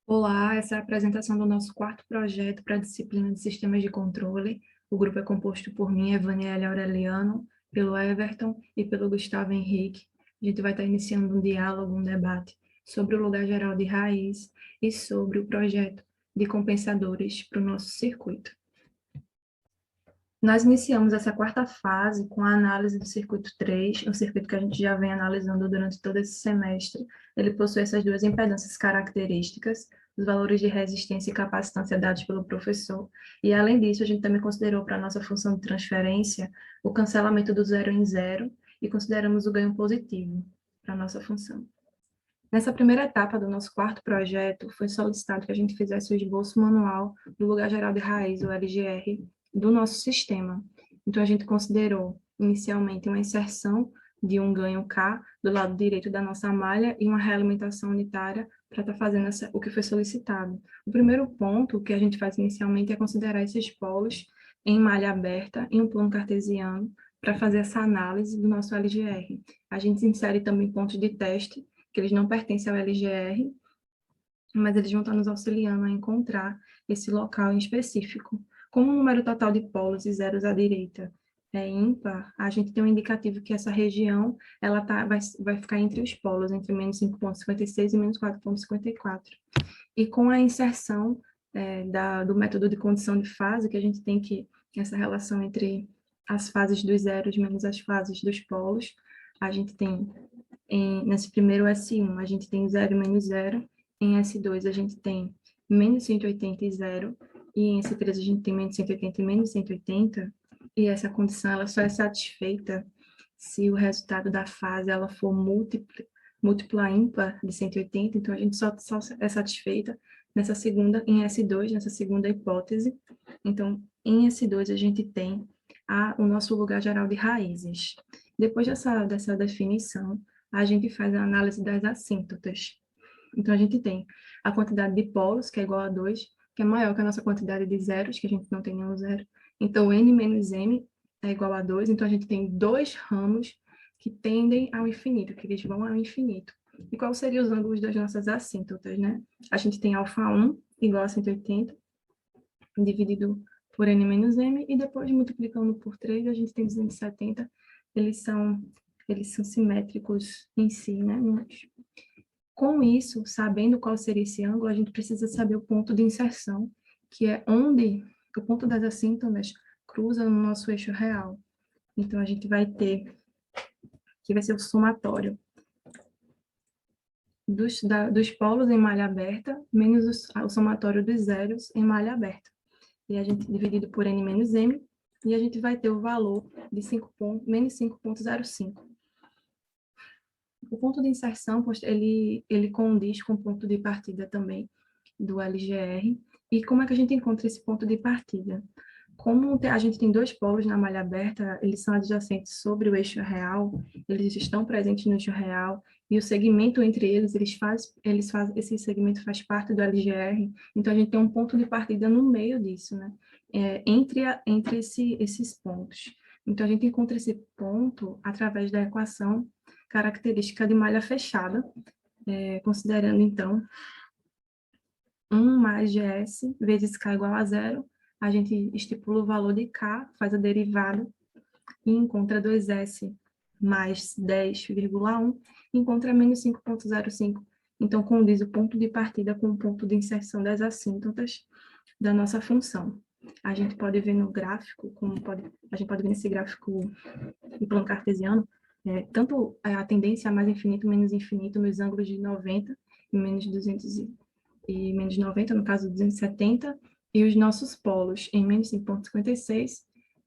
Olá, essa é a apresentação do nosso quarto projeto para a disciplina de Sistemas de Controle. O grupo é composto por mim, Evaniele Aureliano, pelo Everton e pelo Gustavo Henrique. A gente vai estar iniciando um diálogo, um debate sobre o lugar geral de raiz e sobre o projeto de compensadores para o nosso circuito. Nós iniciamos essa quarta fase com a análise do circuito 3, um circuito que a gente já vem analisando durante todo esse semestre. Ele possui essas duas impedâncias características, os valores de resistência e capacitância dados pelo professor. E, além disso, a gente também considerou para a nossa função de transferência o cancelamento do zero em zero e consideramos o ganho positivo para a nossa função. Nessa primeira etapa do nosso quarto projeto, foi solicitado que a gente fizesse o esboço manual do lugar geral de raiz, o LGR, do nosso sistema. Então, a gente considerou, inicialmente, uma inserção de um ganho K do lado direito da nossa malha e uma realimentação unitária para estar fazendo o que foi solicitado. O primeiro ponto que a gente faz inicialmente é considerar esses polos em malha aberta, em um plano cartesiano, para fazer essa análise do nosso LGR. A gente insere também pontos de teste que eles não pertencem ao LGR, mas eles vão estar nos auxiliando a encontrar esse local em específico. Como o número total de polos e zeros à direita é ímpar, a gente tem um indicativo que essa região vai ficar entre os polos, entre menos 5,56 e menos 4,54. E com a inserção do método de condição de fase, que a gente tem essa relação entre as fases dos zeros menos as fases dos polos, a gente tem nesse primeiro S1, a gente tem 0 e menos 0. Em S2, a gente tem menos 180 e 0. E em S3, a gente tem menos 180 e menos 180. E essa condição ela só é satisfeita se o resultado da fase ela for múltipla ímpar de 180. Então, a gente só é satisfeita em S2, nessa segunda hipótese. Então, em S2, a gente tem o nosso lugar geral de raízes. Depois dessa definição, a gente faz a análise das assíntotas. Então, a gente tem a quantidade de polos, que é igual a 2, que é maior que a nossa quantidade de zeros, que a gente não tem nenhum zero. Então, n menos m é igual a 2. Então, a gente tem dois ramos que tendem ao infinito, que eles vão ao infinito. E quais seriam os ângulos das nossas assíntotas, né? A gente tem alfa1 igual a 180, dividido por n menos m, e depois multiplicando por 3, a gente tem 270. Eles são simétricos em si, né? Com isso, sabendo qual seria esse ângulo, a gente precisa saber o ponto de inserção, que é onde o ponto das assíntotas cruza no nosso eixo real. Então, a gente vai ter, que vai ser o somatório dos polos em malha aberta, menos o somatório dos zeros em malha aberta. E a gente dividido por n menos m, e a gente vai ter o valor de menos 5,05. O ponto de inserção, ele condiz com o ponto de partida também do LGR. E como é que a gente encontra esse ponto de partida? Como a gente tem dois polos na malha aberta, eles são adjacentes sobre o eixo real, eles estão presentes no eixo real, e o segmento entre eles, esse segmento faz parte do LGR, então a gente tem um ponto de partida no meio disso, né? Entre esses pontos. Então, a gente encontra esse ponto através da equação característica de malha fechada, considerando, então, 1 mais GS vezes K igual a zero, a gente estipula o valor de K, faz a derivada, e encontra 2S mais 10,1, encontra menos 5,05. Então, condiz o ponto de partida com o ponto de inserção das assíntotas da nossa função. A gente pode ver no gráfico, a gente pode ver nesse gráfico em plano cartesiano, tanto a tendência a mais infinito, menos infinito, nos ângulos de 90 e menos 200 e menos 90, no caso 270, e os nossos polos em menos 5,56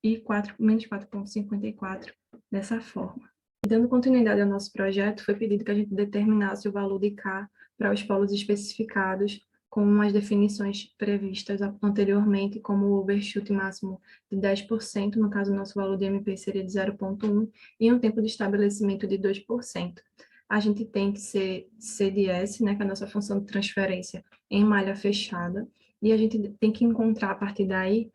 e menos 4,54, dessa forma. E dando continuidade ao nosso projeto, foi pedido que a gente determinasse o valor de K para os polos especificados com as definições previstas anteriormente, como o overshoot máximo de 10%, no caso, o nosso valor de MP seria de 0,1, e um tempo de estabelecimento de 2%. A gente tem que ser CDS, né, que é a nossa função de transferência em malha fechada, e a gente tem que encontrar, a partir daí,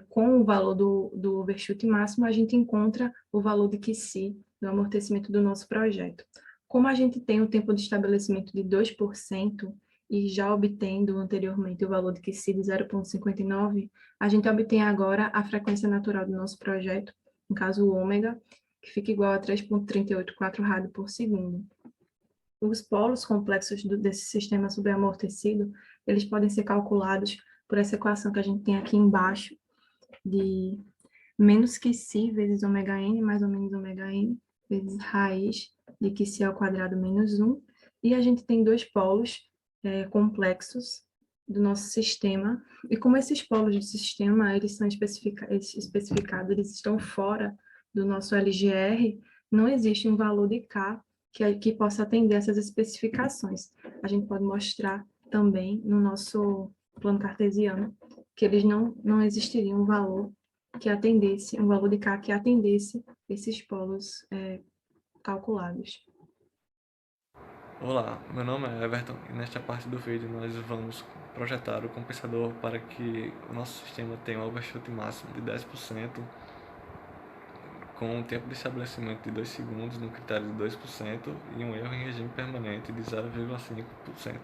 com o valor do overshoot máximo, a gente encontra o valor de QC, do amortecimento do nosso projeto. Como a gente tem o tempo de estabelecimento de 2%, e já obtendo anteriormente o valor de QC de 0,59, a gente obtém agora a frequência natural do nosso projeto, no caso o ômega, que fica igual a 3,384 rádio por segundo. Os polos complexos desse sistema subaamortecido, eles podem ser calculados por essa equação que a gente tem aqui embaixo, de menos que si vezes ômega n, mais ou menos ômega n, vezes raiz de que si ao quadrado menos 1. E a gente tem dois polos complexos do nosso sistema. E como esses polos do sistema, eles são especificados, eles estão fora do nosso LGR, não existe um valor de K que possa atender essas especificações. A gente pode mostrar também no nosso plano cartesiano que eles não existiria um valor que atendesse, um valor de K que atendesse esses polos calculados. Olá, meu nome é Everton e nesta parte do vídeo nós vamos projetar o compensador para que o nosso sistema tenha um overshoot máximo de 10%, com um tempo de estabelecimento de 2 segundos no critério de 2% e um erro em regime permanente de 0,5%.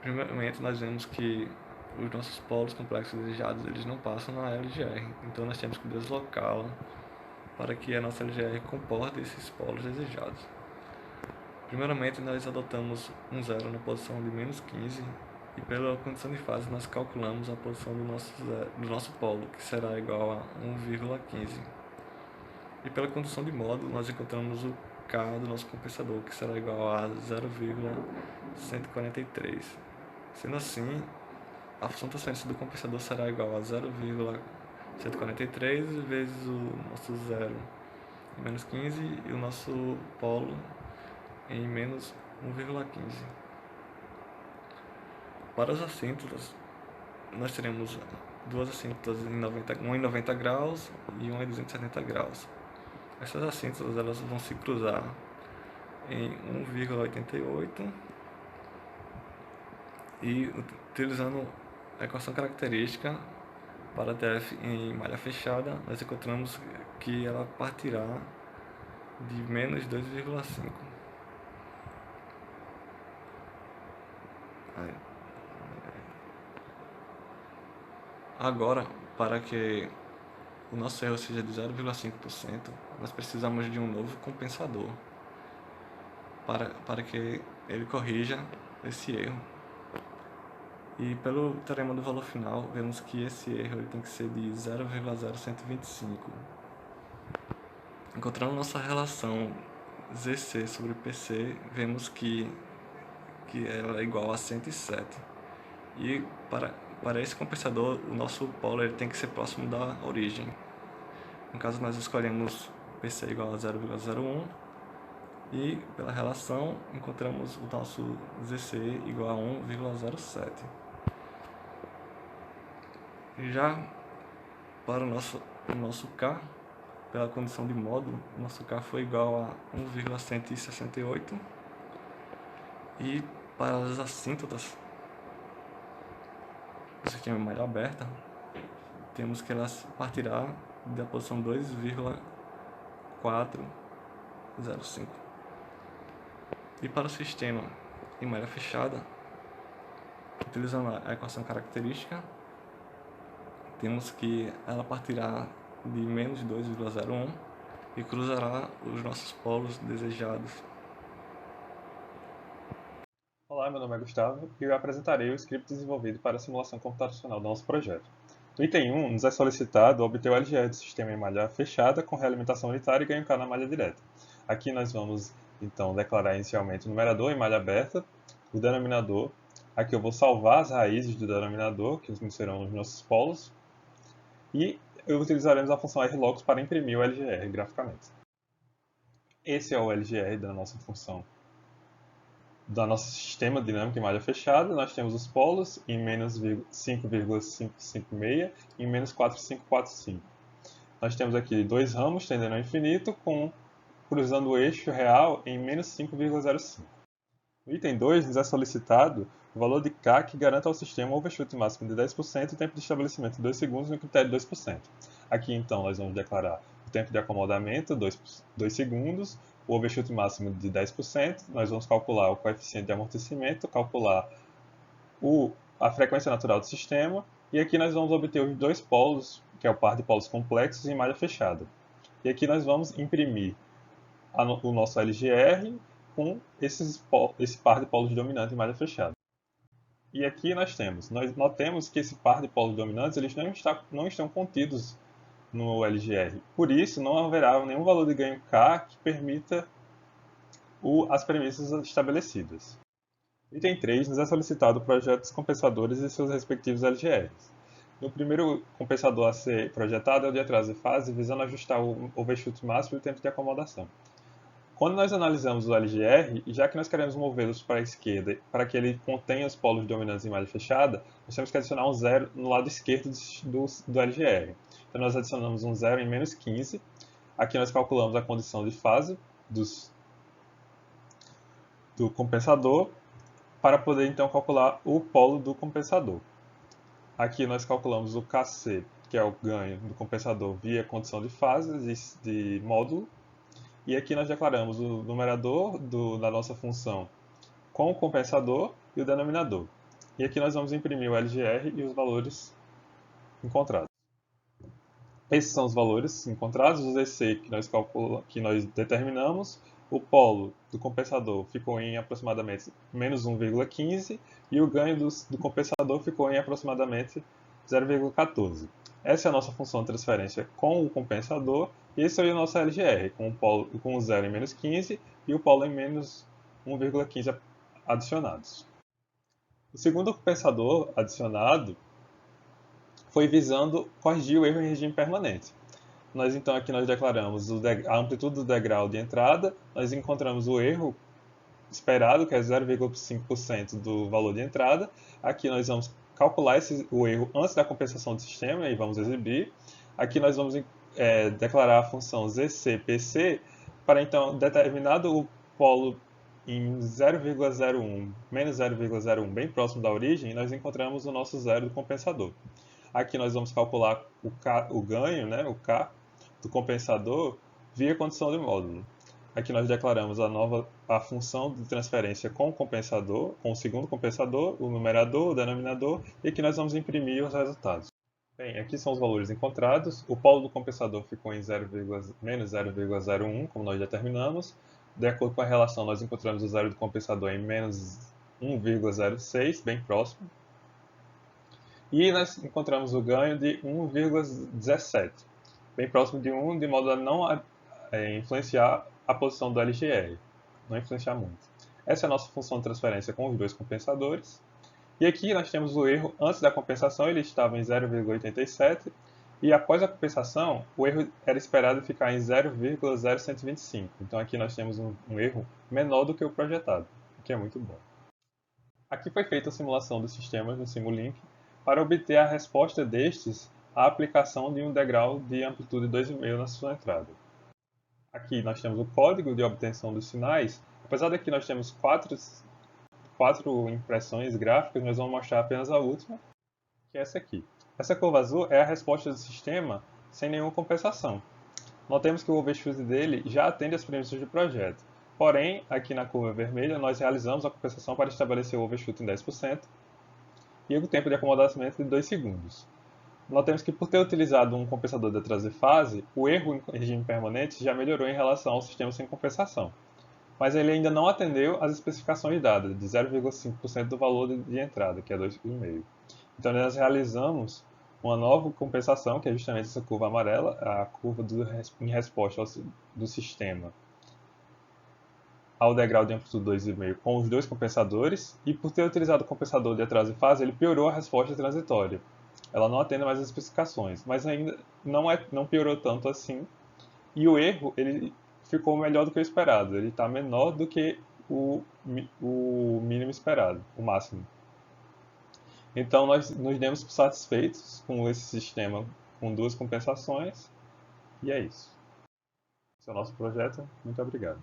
Primeiramente, nós vemos que os nossos polos complexos desejados eles não passam na LGR, então nós temos que deslocá-la para que a nossa LGR comporte esses polos desejados. Primeiramente, nós adotamos um zero na posição de menos 15 e pela condição de fase nós calculamos a posição do nosso polo, que será igual a 1,15. E pela condição de módulo nós encontramos o K do nosso compensador, que será igual a 0,143. Sendo assim, a função transferência do compensador será igual a 0,143 vezes o nosso zero em menos 15 e o nosso polo em menos 1,15. Para as assíntotas, nós teremos duas assíntotas uma em 90 graus e uma em 270 graus. Essas assíntotas elas vão se cruzar em 1,88 e utilizando a equação característica para TF em malha fechada, nós encontramos que ela partirá de menos 2,5. Agora, para que o nosso erro seja de 0,5%, nós precisamos de um novo compensador para que ele corrija esse erro. E pelo teorema do valor final, vemos que esse erro ele tem que ser de 0,0125. Encontrando nossa relação ZC sobre PC, vemos que ela é igual a 107. E para esse compensador, o nosso polo ele tem que ser próximo da origem. No caso, nós escolhemos PC igual a 0,01 e pela relação encontramos o nosso ZC igual a 1,07. Já para o nosso K, pela condição de módulo, o nosso K foi igual a 1,168 e para as assíntotas do sistema em malha aberta, temos que ela partirá da posição 2,405. E para o sistema em malha fechada, utilizando a equação característica, temos que ela partirá de menos 2,01 e cruzará os nossos polos desejados. Olá, meu nome é Gustavo e eu apresentarei o script desenvolvido para a simulação computacional do nosso projeto. No item 1, nos é solicitado obter o LGR do sistema em malha fechada com realimentação unitária e ganho K na malha direta. Aqui nós vamos, então, declarar inicialmente o numerador em malha aberta, o denominador. Aqui eu vou salvar as raízes do denominador, que serão os nossos polos, e utilizaremos a função rlocus para imprimir o LGR graficamente. Esse é o LGR da nossa função, do nosso sistema dinâmico em malha fechada. Nós temos os polos em menos 5,556 e em menos 4,545. Nós temos aqui dois ramos tendendo ao infinito, cruzando o eixo real em menos 5,05. No item 2, nos é solicitado o valor de K que garanta ao sistema um overshoot máximo de 10% e tempo de estabelecimento de 2 segundos no critério de 2%. Aqui, então, nós vamos declarar o tempo de acomodamento, 2 segundos, o overshoot máximo de 10%, nós vamos calcular o coeficiente de amortecimento, calcular a frequência natural do sistema, e aqui nós vamos obter os dois polos, que é o par de polos complexos em malha fechada. E aqui nós vamos imprimir o nosso LGR com esse par de polos dominantes em malha fechada. E aqui nós notemos que esse par de polos dominantes eles não estão contidos no LGR. Por isso, não haverá nenhum valor de ganho K que permita as premissas estabelecidas. Item 3, nos é solicitado projetos compensadores e seus respectivos LGRs. No primeiro compensador a ser projetado é o de atraso de fase, visando ajustar o overshoot máximo e o tempo de acomodação. Quando nós analisamos o LGR, já que nós queremos movê-los para a esquerda, para que ele contenha os polos dominantes em malha fechada, nós temos que adicionar um zero no lado esquerdo do LGR. Então nós adicionamos um zero em menos 15. Aqui nós calculamos a condição de fase do compensador, para poder então calcular o polo do compensador. Aqui nós calculamos o Kc, que é o ganho do compensador via condição de fase de módulo. E aqui nós declaramos o numerador da nossa função com o compensador e o denominador. E aqui nós vamos imprimir o LGR e os valores encontrados. Esses são os valores encontrados, o ZC que nós determinamos. O polo do compensador ficou em aproximadamente menos 1,15 e o ganho do compensador ficou em aproximadamente 0,14. Essa é a nossa função de transferência com o compensador e esse é o nosso LGR, com o zero em menos 15 e o polo em menos 1,15 adicionados. O segundo compensador adicionado foi visando corrigir o erro em regime permanente. Aqui nós declaramos a amplitude do degrau de entrada, nós encontramos o erro esperado, que é 0,5% do valor de entrada. Aqui nós vamos calcular o erro antes da compensação do sistema e vamos exibir. Aqui nós vamos declarar a função ZCPC para então, determinado o polo em 0,01 menos 0,01, bem próximo da origem, nós encontramos o nosso zero do compensador. Aqui nós vamos calcular o ganho, né, o K, do compensador via condição de módulo. Aqui nós declaramos a função de transferência com o compensador, com o segundo compensador, o numerador, o denominador, e aqui nós vamos imprimir os resultados. Bem, aqui são os valores encontrados. O polo do compensador ficou em menos 0,01, como nós determinamos. De acordo com a relação, nós encontramos o zero do compensador em menos 1,06, bem próximo. E nós encontramos o ganho de 1,17, bem próximo de 1, de modo a não influenciar a posição do LGR, não influenciar muito. Essa é a nossa função de transferência com os dois compensadores. E aqui nós temos o erro antes da compensação, ele estava em 0,87, e após a compensação, o erro era esperado ficar em 0,0125. Então aqui nós temos um erro menor do que o projetado, o que é muito bom. Aqui foi feita a simulação dos sistemas no Simulink para obter a resposta destes à aplicação de um degrau de amplitude 2,5 na sua entrada. Aqui nós temos o código de obtenção dos sinais. Apesar de que nós temos quatro impressões gráficas, nós vamos mostrar apenas a última, que é essa aqui. Essa curva azul é a resposta do sistema sem nenhuma compensação. Notemos que o overshoot dele já atende às premissas do projeto. Porém, aqui na curva vermelha, nós realizamos a compensação para estabelecer o overshoot em 10% e o tempo de acomodamento de 2 segundos. Notemos que por ter utilizado um compensador de atraso de fase, o erro em regime permanente já melhorou em relação ao sistema sem compensação. Mas ele ainda não atendeu às especificações dadas, de 0,5% do valor de entrada, que é 2,5. Então nós realizamos uma nova compensação, que é justamente essa curva amarela, a curva em resposta do sistema ao degrau de amplitude 2,5 com os dois compensadores, e por ter utilizado o compensador de atraso de fase, ele piorou a resposta transitória. Ela não atende mais as especificações, mas ainda não piorou tanto assim, e o erro ele ficou melhor do que o esperado, ele está menor do que o mínimo esperado, o máximo. Então nós nos demos satisfeitos com esse sistema com duas compensações, e é isso. Esse é o nosso projeto. Muito obrigado.